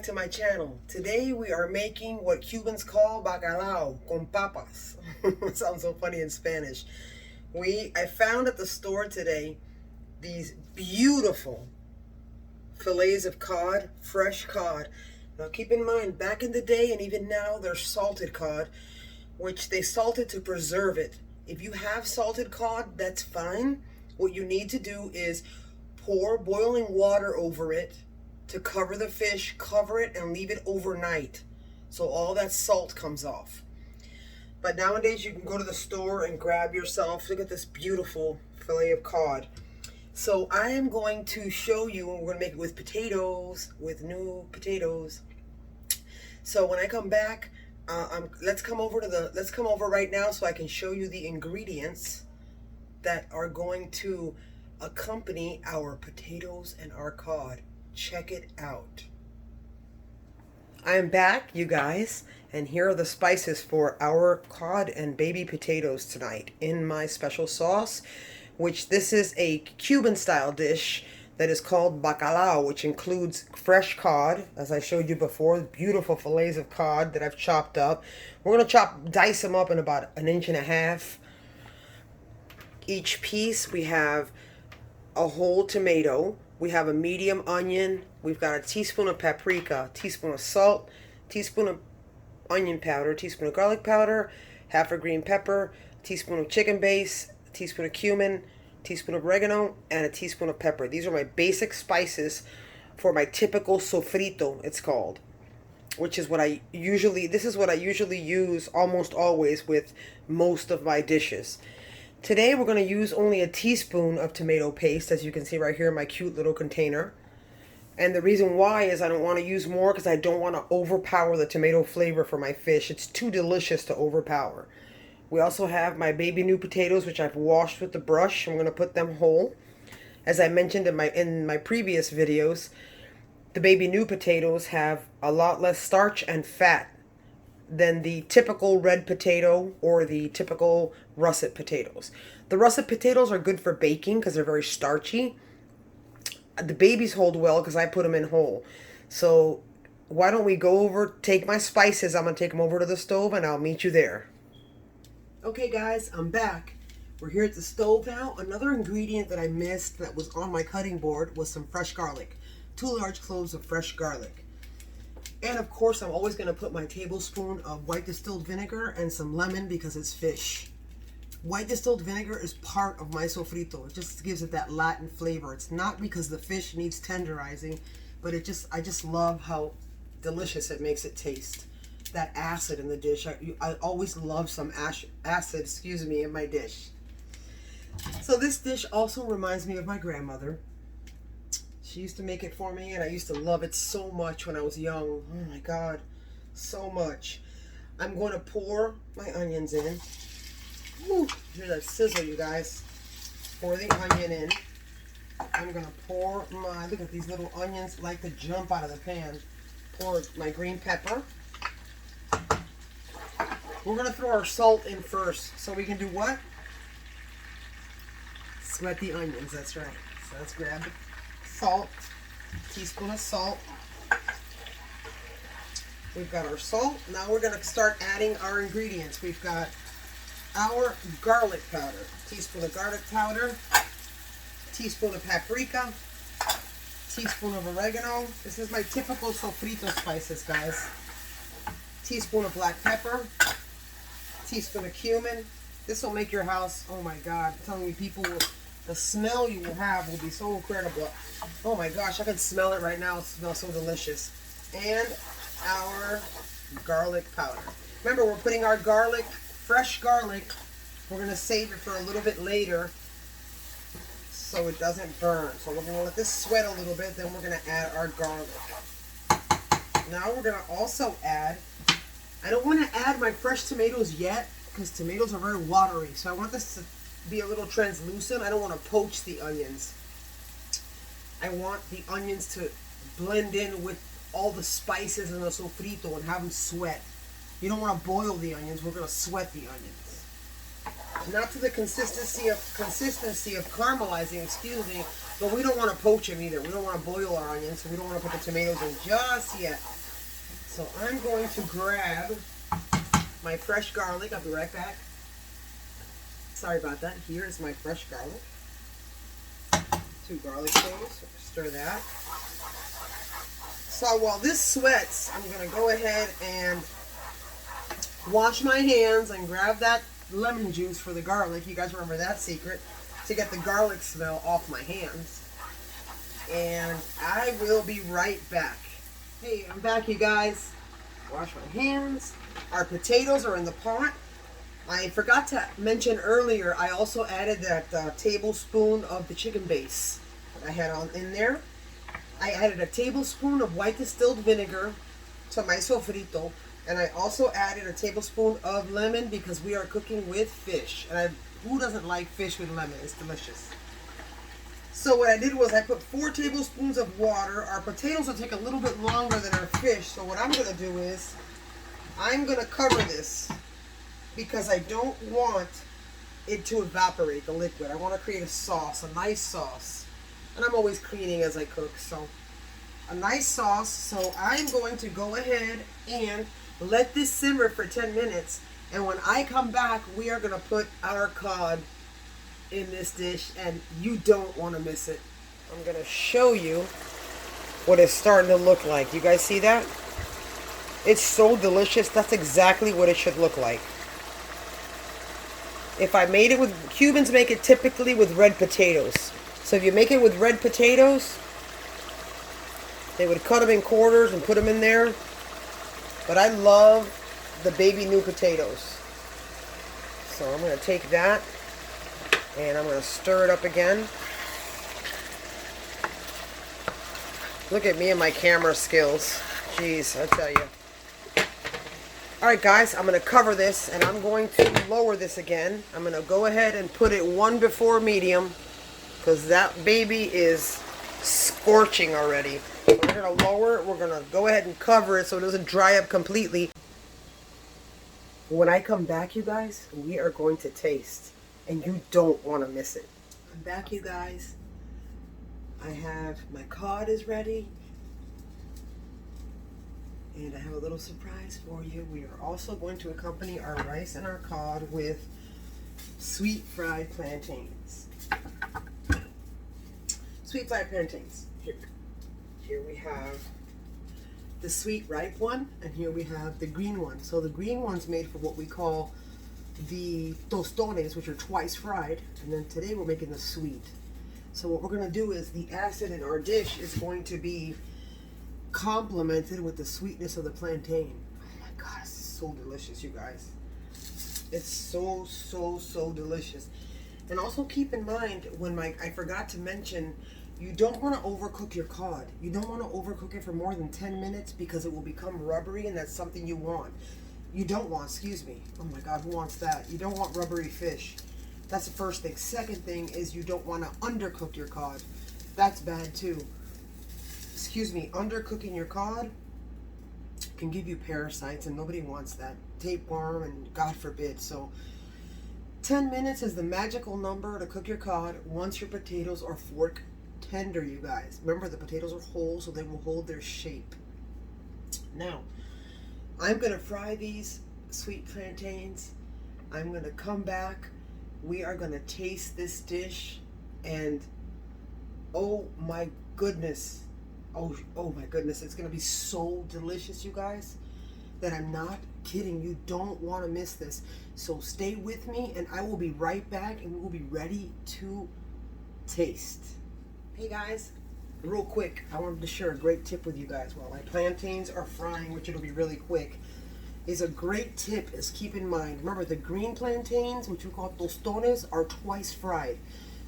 to my channel. Today we are making what Cubans call bacalao con papas. It sounds so funny in Spanish. I found at the store today these beautiful fillets of cod, fresh cod. Now keep in mind, back in the day and even now, there's salted cod, which they salted to preserve it. If you have salted cod, that's fine. What you need to do is pour boiling water over it to cover the fish, cover it, and leave it overnight so all that salt comes off. But nowadays you can go to the store and grab yourself, look at this beautiful fillet of cod. So I am going to show you, and we're going to make it with potatoes, with new potatoes. So when I come back, let's come over right now so I can show you the ingredients that are going to accompany our potatoes and our cod. Check it out. I am back, you guys, and here are the spices for our cod and baby potatoes tonight in my special sauce, which this is a Cuban style dish that is called bacalao, which includes fresh cod, as I showed you before, beautiful fillets of cod that I've chopped up. We're going to dice them up in about 1.5 inches each piece. We have a whole tomato. We have a medium onion. We've got a teaspoon of paprika, teaspoon of salt, teaspoon of onion powder, teaspoon of garlic powder, half a green pepper, teaspoon of chicken base, a teaspoon of cumin, teaspoon of oregano, and a teaspoon of pepper. These are my basic spices for my typical sofrito, it's called, which is what this is what I usually use almost always with most of my dishes. Today we're going to use only a teaspoon of tomato paste, as you can see right here in my cute little container. And the reason why is I don't want to use more because I don't want to overpower the tomato flavor for my fish. It's too delicious to overpower. We also have my baby new potatoes, which I've washed with the brush. I'm going to put them whole. As I mentioned in my previous videos, the baby new potatoes have a lot less starch and fat than the typical red potato or the typical russet potatoes. The russet potatoes are good for baking because they're very starchy. The babies hold well because I put them in whole. So why don't we go over, take my spices, I'm going to take them over to the stove and I'll meet you there. Okay guys, I'm back. We're here at the stove now. Another ingredient that I missed that was on my cutting board was some fresh garlic. 2 large cloves of fresh garlic. And of course, I'm always going to put my tablespoon of white distilled vinegar and some lemon because it's fish. White distilled vinegar is part of my sofrito. It just gives it that Latin flavor. It's not because the fish needs tenderizing, but I just love how delicious it makes it taste. That acid in the dish. I always love some acid, in my dish. So this dish also reminds me of my grandmother. She used to make it for me, and I used to love it so much when I was young. Oh my God, so much. I'm going to pour my onions in. Woo, hear that sizzle, you guys. Pour the onion in. I'm going to pour look at these little onions like to jump out of the pan. Pour my green pepper. We're going to throw our salt in first. So we can do what? Sweat the onions, that's right. So let's grab the salt, teaspoon of salt. We've got our salt. Now we're going to start adding our ingredients. We've got our garlic powder, teaspoon of garlic powder, teaspoon of paprika, teaspoon of oregano. This is my typical sofrito spices, guys. Teaspoon of black pepper, teaspoon of cumin. This will make your house, oh my God, I'm telling you, the smell you will have will be so incredible. Oh my gosh, I can smell it right now. It smells so delicious. And our garlic powder. Remember, we're putting our garlic, fresh garlic, we're going to save it for a little bit later so it doesn't burn. So we're going to let this sweat a little bit, then we're going to add our garlic. Now we're going to also add, I don't want to add my fresh tomatoes yet because tomatoes are very watery. So I want this to be a little translucent. I don't want to poach the onions. I want the onions to blend in with all the spices in the sofrito and have them sweat. You don't want to boil the onions. We're going to sweat the onions. Not to the consistency of caramelizing, excuse me, but we don't want to poach them either. We don't want to boil our onions, so we don't want to put the tomatoes in just yet. So I'm going to grab my fresh garlic. I'll be right back. Sorry about that. Here is my fresh garlic. 2 garlic cloves. Stir that. So while this sweats, I'm going to go ahead and wash my hands and grab that lemon juice for the garlic. You guys remember that secret, to get the garlic smell off my hands. And I will be right back. Hey, I'm back, you guys. Wash my hands. Our potatoes are in the pot. I forgot to mention earlier, I also added that tablespoon of the chicken base that I had in there. I added a tablespoon of white distilled vinegar to my sofrito. And I also added a tablespoon of lemon because we are cooking with fish. And who doesn't like fish with lemon? It's delicious. So what I did was I put 4 tablespoons of water. Our potatoes will take a little bit longer than our fish. So what I'm going to do is I'm going to cover this because I don't want it to evaporate, the liquid. I want to create a sauce, a nice sauce. And I'm always cleaning as I cook. So a nice sauce. So I'm going to go ahead and let this simmer for 10 minutes, and when I come back, we are going to put our cod in this dish, and you don't want to miss it. I'm going to show you what it's starting to look like. You guys see that? It's so delicious. That's exactly what it should look like. If I made it with, Cubans make it typically with red potatoes. So if you make it with red potatoes, they would cut them in quarters and put them in there. But I love the baby new potatoes. So I'm going to take that and I'm going to stir it up again. Look at me and my camera skills. Jeez, I tell you. Alright guys, I'm going to cover this and I'm going to lower this again. I'm going to go ahead and put it 1 before medium because that baby is scorching already. We're going to lower it. We're going to go ahead and cover it so it doesn't dry up completely. When I come back, you guys, we are going to taste. And you don't want to miss it. I'm back, you guys. I have my cod is ready. And I have a little surprise for you. We are also going to accompany our rice and our cod with sweet fried plantains. Sweet fried plantains. Here we have the sweet ripe one, and here we have the green one. So the green one's made for what we call the tostones, which are twice fried, and then today we're making the sweet. So what we're going to do is the acid in our dish is going to be complemented with the sweetness of the plantain. Oh my god, it's so delicious, you guys. It's so delicious. And also keep in mind, I forgot to mention, you don't want to overcook your cod. You don't want to overcook it for more than 10 minutes because it will become rubbery, and that's something you want. You don't want, excuse me. Oh my god, who wants that? You don't want rubbery fish. That's the first thing. Second thing is you don't want to undercook your cod. That's bad too. Excuse me, undercooking your cod can give you parasites, and nobody wants that. Tapeworm, and God forbid. So 10 minutes is the magical number to cook your cod once your potatoes are fork tender, you guys. Remember, the potatoes are whole, so they will hold their shape. Now, I'm going to fry these sweet plantains. I'm going to come back. We are going to taste this dish, and oh my goodness. Oh my goodness. It's going to be so delicious, you guys, that I'm not kidding. You don't want to miss this. So stay with me, and I will be right back, and we will be ready to taste. Hey guys, real quick, I wanted to share a great tip with you guys while my plantains are frying, which it'll be really quick. Is a great tip is keep in mind, remember the green plantains, which we call tostones, are twice fried.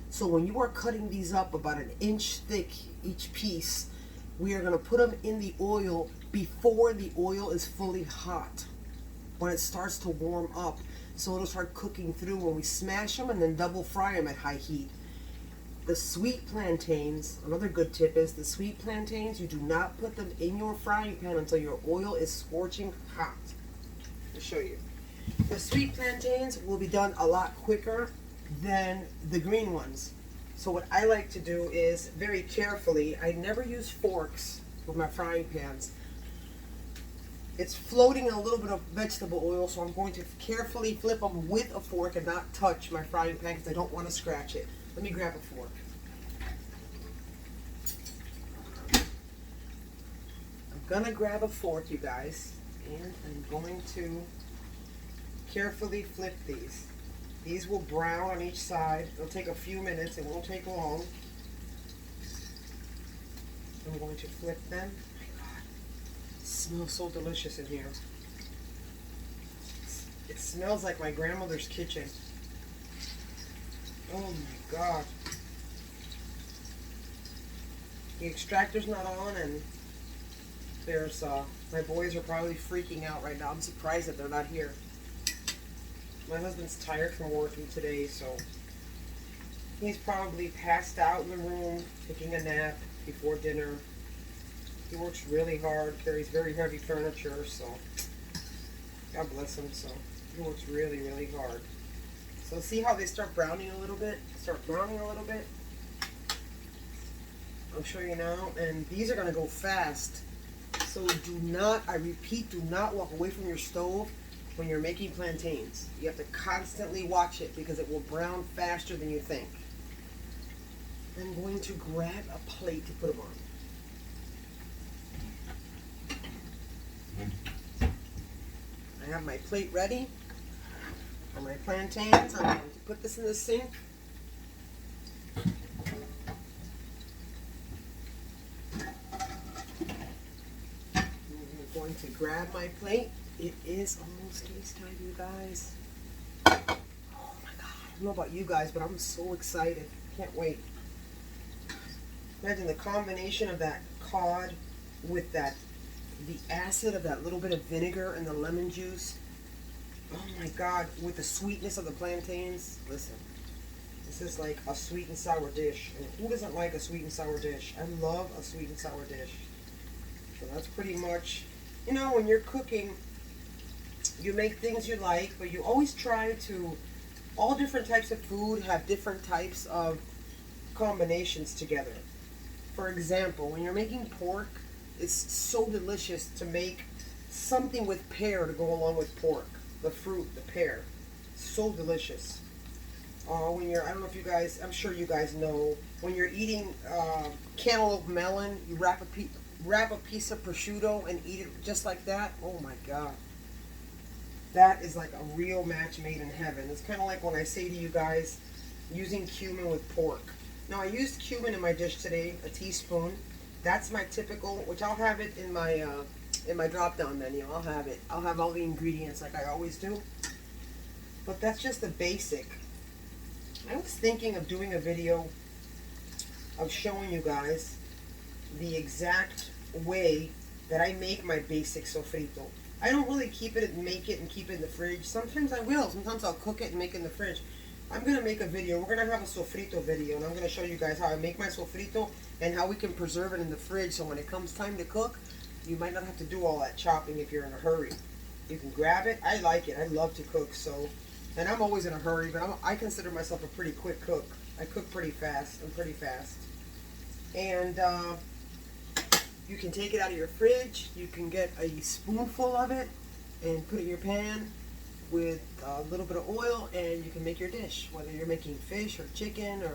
So when you are cutting these up about 1 inch thick each piece, we are going to put them in the oil before the oil is fully hot. When it starts to warm up, so it'll start cooking through when we smash them, and then double fry them at high heat. The sweet plantains, another good tip is the sweet plantains, you do not put them in your frying pan until your oil is scorching hot. I'll show you. The sweet plantains will be done a lot quicker than the green ones. So what I like to do is, very carefully, I never use forks with my frying pans. It's floating in a little bit of vegetable oil, so I'm going to carefully flip them with a fork and not touch my frying pan because I don't want to scratch it. Let me grab a fork. I'm gonna grab a fork, you guys, and I'm going to carefully flip these. These will brown on each side. It'll take a few minutes. It won't take long. I'm going to flip them. Oh my God. It smells so delicious in here. It smells like my grandmother's kitchen. Oh my God. The extractor's not on, and there's, my boys are probably freaking out right now. I'm surprised that they're not here. My husband's tired from working today, so he's probably passed out in the room, taking a nap before dinner. He works really hard, carries very heavy furniture, so God bless him. So he works really, really hard. So see how they start browning a little bit? Start browning a little bit. I'll show you now, and these are going to go fast. So do not, I repeat, do not walk away from your stove when you're making plantains. You have to constantly watch it because it will brown faster than you think. I'm going to grab a plate to put them on. I have my plate ready for my plantains. I'm going to put this in the sink. I'm going to grab my plate. It is almost taste time, you guys. Oh my God, I don't know about you guys, but I'm so excited. Can't wait. Imagine the combination of that cod with the acid of that little bit of vinegar and the lemon juice. Oh my God, with the sweetness of the plantains. Listen, this is like a sweet and sour dish. And who doesn't like a sweet and sour dish? I love a sweet and sour dish. So that's pretty much, you know, when you're cooking, you make things you like, but you always try to, all different types of food have different types of combinations together. For example, when you're making pork, it's so delicious to make something with pear to go along with pork. The fruit, the pear. So delicious. When you're, I don't know if you guys, I'm sure you guys know, when you're eating cantaloupe melon, you wrap a piece of prosciutto and eat it just like that. Oh my God. That is like a real match made in heaven. It's kind of like when I say to you guys, using cumin with pork. Now I used cumin in my dish today, a teaspoon. That's my typical, which I'll have it in my drop-down menu. I'll have it. I'll have all the ingredients like I always do. But that's just the basic. I was thinking of doing a video of showing you guys the exact way that I make my basic sofrito. I don't really keep it and make it and keep it in the fridge. Sometimes I will. Sometimes I'll cook it and make it in the fridge. I'm going to make a video. We're going to have a sofrito video, and I'm going to show you guys how I make my sofrito and how we can preserve it in the fridge so when it comes time to cook, you might not have to do all that chopping if you're in a hurry. You can grab it. I like it. I love to cook, so, and I'm always in a hurry, but I consider myself a pretty quick cook. I cook pretty fast. I'm pretty fast. And you can take it out of your fridge. You can get a spoonful of it and put it in your pan with a little bit of oil, and you can make your dish, whether you're making fish or chicken, or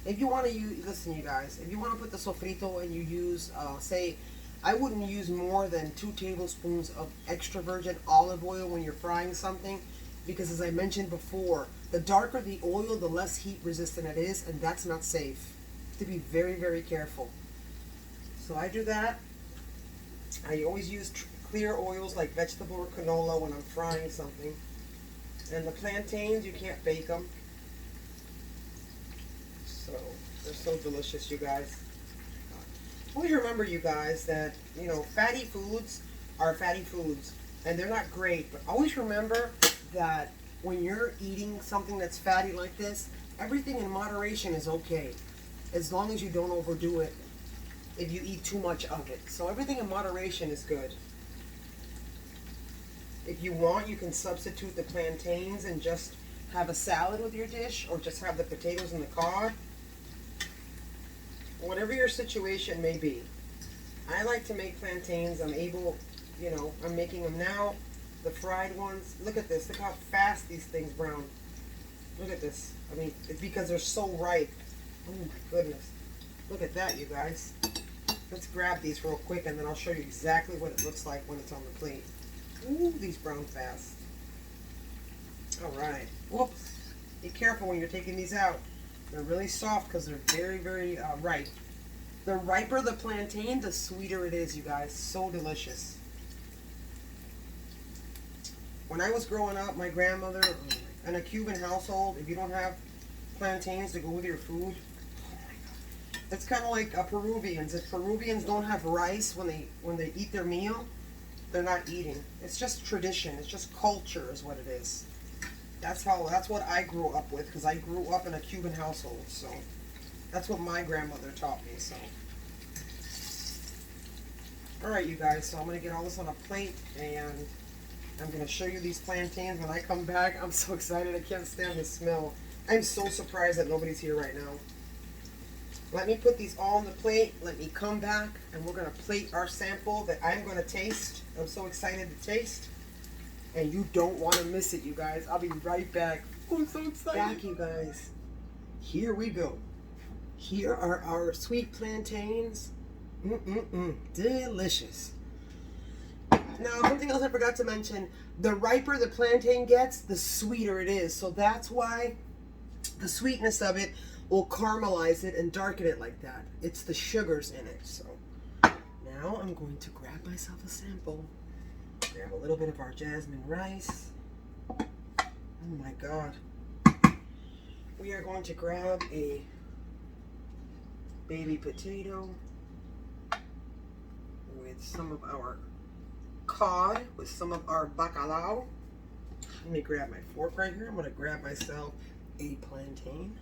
if you want to use, listen you guys, if you want to put the sofrito and you use, say, I wouldn't use more than 2 tablespoons of extra virgin olive oil when you're frying something, because as I mentioned before, the darker the oil, the less heat resistant it is, and that's not safe. You have to be very, very careful. So I do that. I always use clear oils like vegetable or canola when I'm frying something. And the plantains, you can't bake them. So they're so delicious, you guys. Always remember, you guys, that, you know, fatty foods are fatty foods. And they're not great. But always remember that when you're eating something that's fatty like this, everything in moderation is okay. As long as you don't overdo it if you eat too much of it. So everything in moderation is good. If you want, you can substitute the plantains and just have a salad with your dish, or just have the potatoes and the cod. Whatever your situation may be. I like to make plantains. I'm able, you know, I'm making them now. The fried ones. Look at this. Look how fast these things brown. Look at this. I mean, it's because they're so ripe. Oh my goodness. Look at that, you guys. Let's grab these real quick and then I'll show you exactly what it looks like when it's on the plate. Ooh, these brown fast. Alright. Whoops. Be careful when you're taking these out. They're really soft because they're very, very ripe. The riper the plantain, the sweeter it is, you guys. So delicious. When I was growing up, my grandmother, in a Cuban household, if you don't have plantains to go with your food, oh my God. It's kind of like Peruvians. If Peruvians don't have rice when they eat their meal, they're not eating. It's just tradition. It's just culture is what it is. That's what I grew up with, because I grew up in a Cuban household. So that's what my grandmother taught me. So all right, you guys. So I'm gonna get all this on a plate, and I'm gonna show you these plantains when I come back. I'm so excited. I can't stand the smell. I'm so surprised that nobody's here right now. Let me put these all on the plate. Let me come back, and we're gonna plate our sample that I'm gonna taste. I'm so excited to taste. And you don't want to miss it, you guys. I'll be right back. Oh, I'm so excited. Back, you guys. Here we go. Here are our sweet plantains. Delicious. Now, something else I forgot to mention. The riper the plantain gets, the sweeter it is. So that's why the sweetness of it will caramelize it and darken it like that. It's the sugars in it. So now I'm going to grab myself a sample. Grab a little bit of our jasmine rice. Oh my God. We are going to grab a baby potato with some of our cod, with some of our bacalao. Let me grab my fork right here. I'm going to grab myself a plantain.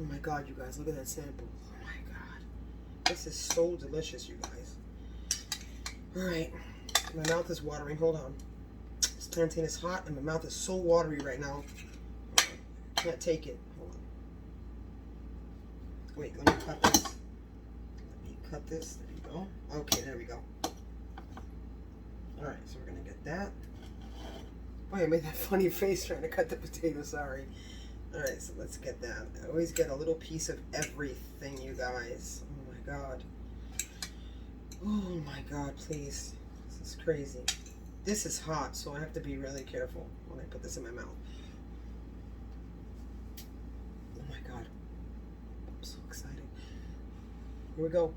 Oh my God, you guys, look at that sample. Oh my God. This is so delicious, you guys. All right. My mouth is watering. Hold on. This plantain is hot and my mouth is so watery right now. Can't take it. Hold on. Wait, let me cut this. Let me cut this. There you go. Okay, there we go. Alright, so we're going to get that. Boy, I made that funny face trying to cut the potato. Sorry. Alright, so let's get that. I always get a little piece of everything, you guys. Oh my God. Oh my God, please. This is crazy. This is hot, so I have to be really careful when I put this in my mouth. Oh my God. I'm so excited. Here we go.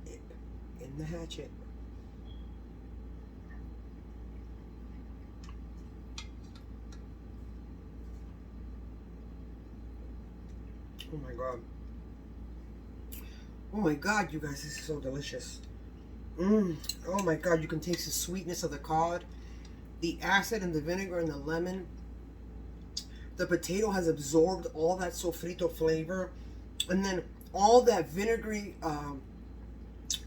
In the hatchet. Oh my God. Oh my God, you guys, this is so delicious. Oh my God, you can taste the sweetness of the cod, the acid and the vinegar and the lemon. The potato has absorbed all that sofrito flavor, and then all that vinegary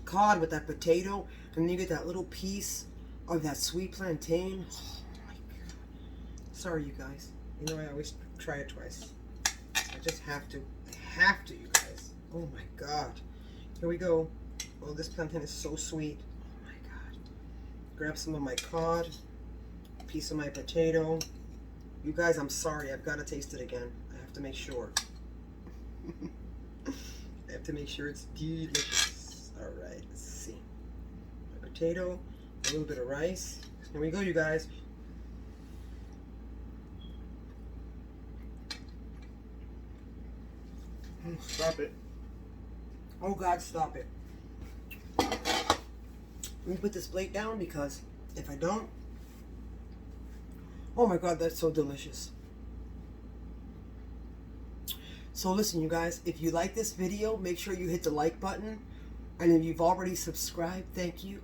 cod with that potato, and then you get that little piece of that sweet plantain. Oh my God. Sorry, you guys. You know, I always try it twice. I just have to. I have to, you guys. Oh my God. Here we go. Oh, this plantain is so sweet. Oh my God. Grab some of my cod, a piece of my potato. You guys, I'm sorry. I've got to taste it again. I have to make sure. I have to make sure it's delicious. All right, let's see. My potato, a little bit of rice. Here we go, you guys. Stop it. Oh God, stop it. Let me put this plate down, because if I don't, oh my God, that's so delicious. So listen, you guys, if you like this video, make sure you hit the like button. And if you've already subscribed, thank you.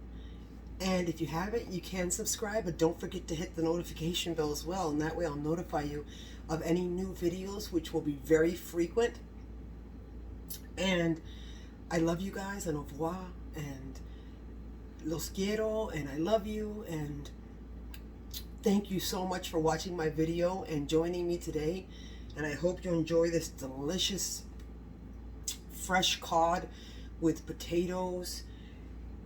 And if you haven't, you can subscribe, but don't forget to hit the notification bell as well. And that way I'll notify you of any new videos, which will be very frequent. And I love you guys, and au revoir, and los quiero and I love you, and thank you so much for watching my video and joining me today. And I hope you enjoy this delicious fresh cod with potatoes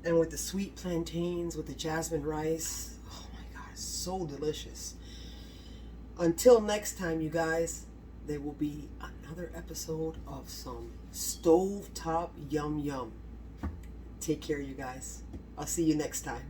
and with the sweet plantains with the jasmine rice. Oh my God, so delicious. Until next time, you guys, there will be another episode of some stovetop yum yum. Take care, you guys. I'll see you next time.